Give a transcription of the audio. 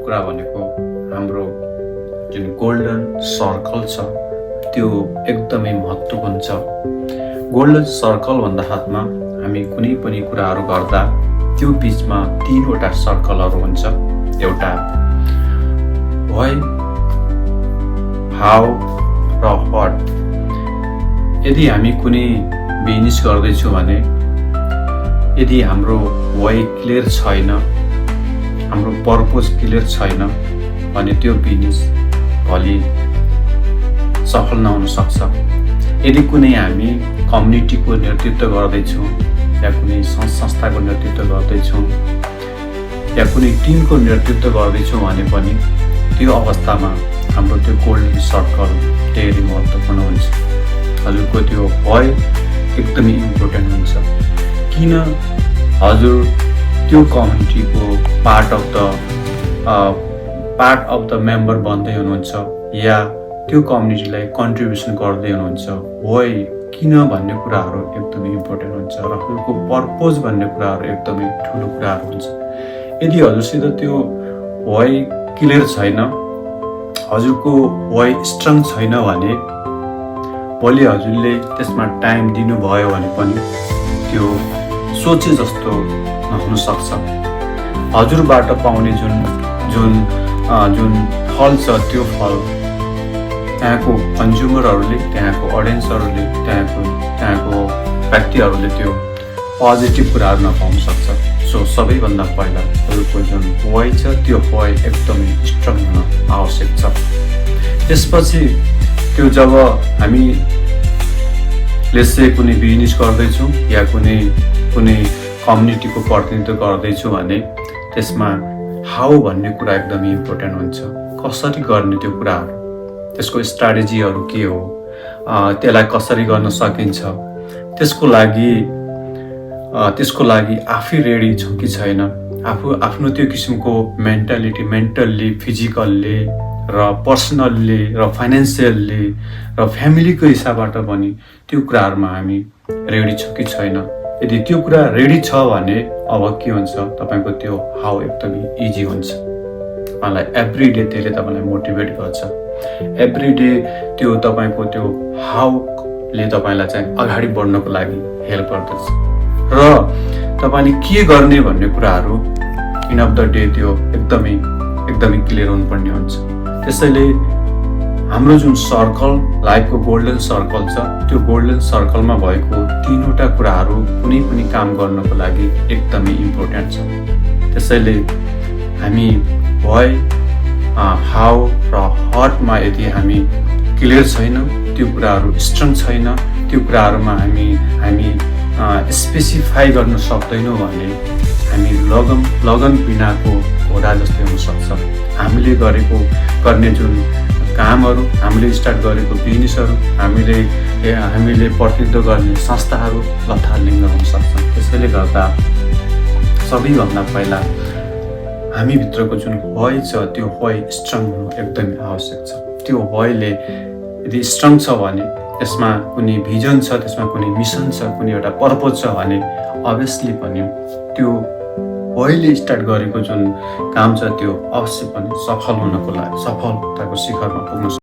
कुरा भनेको हाम्रो जुन गोल्डन सर्कल छ त्यो एकदमै महत्त्वपूर्ण छ। गोल्डन सर्कल भन्दा हातमा हामी कुनै पनि कुराहरू गर्दा त्यो बिचमा 3वटा सर्कलहरू हुन्छ। एउटा व्हाई, हाउ र व्हाट। यदि हामी कुनै बिजनेस गर्दैछौँ भने यदि हाम्रो व्हाई क्लियर छैन, हाम्रो पर्पज क्लियर छैन भने त्यो बिजनेस भोलि सफल नहुन सक्छ। यदि कुनै हामी कम्युनिटीको नेतृत्व गर्दैछौँ या कुनै संस्थाको नेतृत्व गर्दैछौँ या कुनै टिमको नेतृत्व गर्दैछौँ भने पनि त्यो अवस्थामा हाम्रो त्यो गोल्डन सर्कल धेरै महत्त्वपूर्ण हुन्छ। हजुरको त्यो व्हाई एकदमै इम्पोर्टेन्ट हुन्छ। किन हजुर त्यो कम्युनिटीको पार्ट अफ द मेम्बर बन्दै हुनुहुन्छ या त्यो कम्युनिटीलाई कन्ट्रिब्युसन गर्दै हुनुहुन्छ। व्हाई किन भन्ने कुराहरू एकदमै इम्पोर्टेन्ट हुन्छ र हजुरको पर्पज भन्ने कुराहरू एकदमै ठुलो कुराहरू हुन्छ। यदि हजुरसित त्यो व्हाई क्लियर छैन, हजुरको व्हाई स्ट्रङ छैन भने भोलि हजुरले त्यसमा टाइम दिनुभयो भने पनि त्यो सोचे जस्तो नहुन सक्छ। हजुरबाट पाउने जुन फल छ त्यो फल त्यहाँको कन्ज्युमरहरूले, त्यहाँको अडियन्सहरूले, त्यहाँको व्यक्तिहरूले त्यो पोजिटिभ कुराहरू नपाउन सक्छ। सो सबैभन्दा पहिला हजुरको जुन व्हाई छ त्यो व्हाई एकदमै स्ट्रङ हुन आवश्यक छ। त्यसपछि त्यो जब हामी लेट्स कुनै बिजनेस गर्दैछौँ या कुनै कम्युनिटीको प्रतिनिधित्व गर्दैछौँ भने त्यसमा हाउ भन्ने कुरा एकदमै इम्पोर्टेन्ट हुन्छ। कसरी गर्ने त्यो कुराहरू, त्यसको स्ट्राटेजीहरू के हो, त्यसलाई कसरी गर्न सकिन्छ, त्यसको लागि आफै रेडी छ कि छैन, आफ्नो त्यो किसिमको मेन्टल्ली, फिजिकल्ली र पर्सनल्ली र फाइनेन्सियल्ली र फ्यामिलीको हिसाबबाट पनि त्यो कुराहरूमा हामी रेडी छ कि छैन। यदि त्यो कुरा रेडी छ भने अब के हुन्छ, तपाईँको त्यो हाउ एकदमै इजी हुन्छ। तपाईँलाई एभ्री डे त्यसले तपाईँलाई मोटिभेट गर्छ। एभ्री डे त्यो तपाईँको त्यो हाउले तपाईँलाई चाहिँ अगाडि बढ्नको लागि हेल्प गर्दछ र तपाईँले के गर्ने भन्ने कुराहरू इन अफ द डे त्यो एकदमै क्लियर हुनुपर्ने हुन्छ। त्यसैले हाम्रो जुन सर्कल, लाइफको गोल्डन सर्कल छ त्यो गोल्डन सर्कलमा भएको 3वटा कुराहरू कुनै पनि काम गर्नको लागि एकदमै इम्पोर्टेन्ट छ। त्यसैले हामी व्हाई, हाउ र व्हाटमा यदि हामी क्लियर छैन, त्यो कुराहरू स्ट्रङ छैन, त्यो कुराहरूमा हामी स्पेसिफाई गर्न सक्दैनौँ भने हामी लगन बिनाको घोडा जस्तै हुनसक्छ। हामीले गर्ने जुन कामहरू, हामीले स्टार्ट गरेको बिजनेसहरू, हामीले प्रतिनिधित्व गर्ने संस्थाहरू लथालिङ्ग हुन सक्छन्। त्यसैले गर्दा सबैभन्दा पहिला हामीभित्रको जुन व्हाई छ त्यो व्हाई स्ट्रङ हुनु एकदमै आवश्यक छ। त्यो व्हाईले यदि स्ट्रङ छ भने त्यसमा कुनै भिजन छ, त्यसमा कुनै मिसन छ, कुनै एउटा पर्पज छ भने अभियसली पनि त्यो व्हाईले स्टार्ट गरेको जुन काम छ त्यो अवश्य पनि सफलताको शिखरमा पुग्न सक्छ।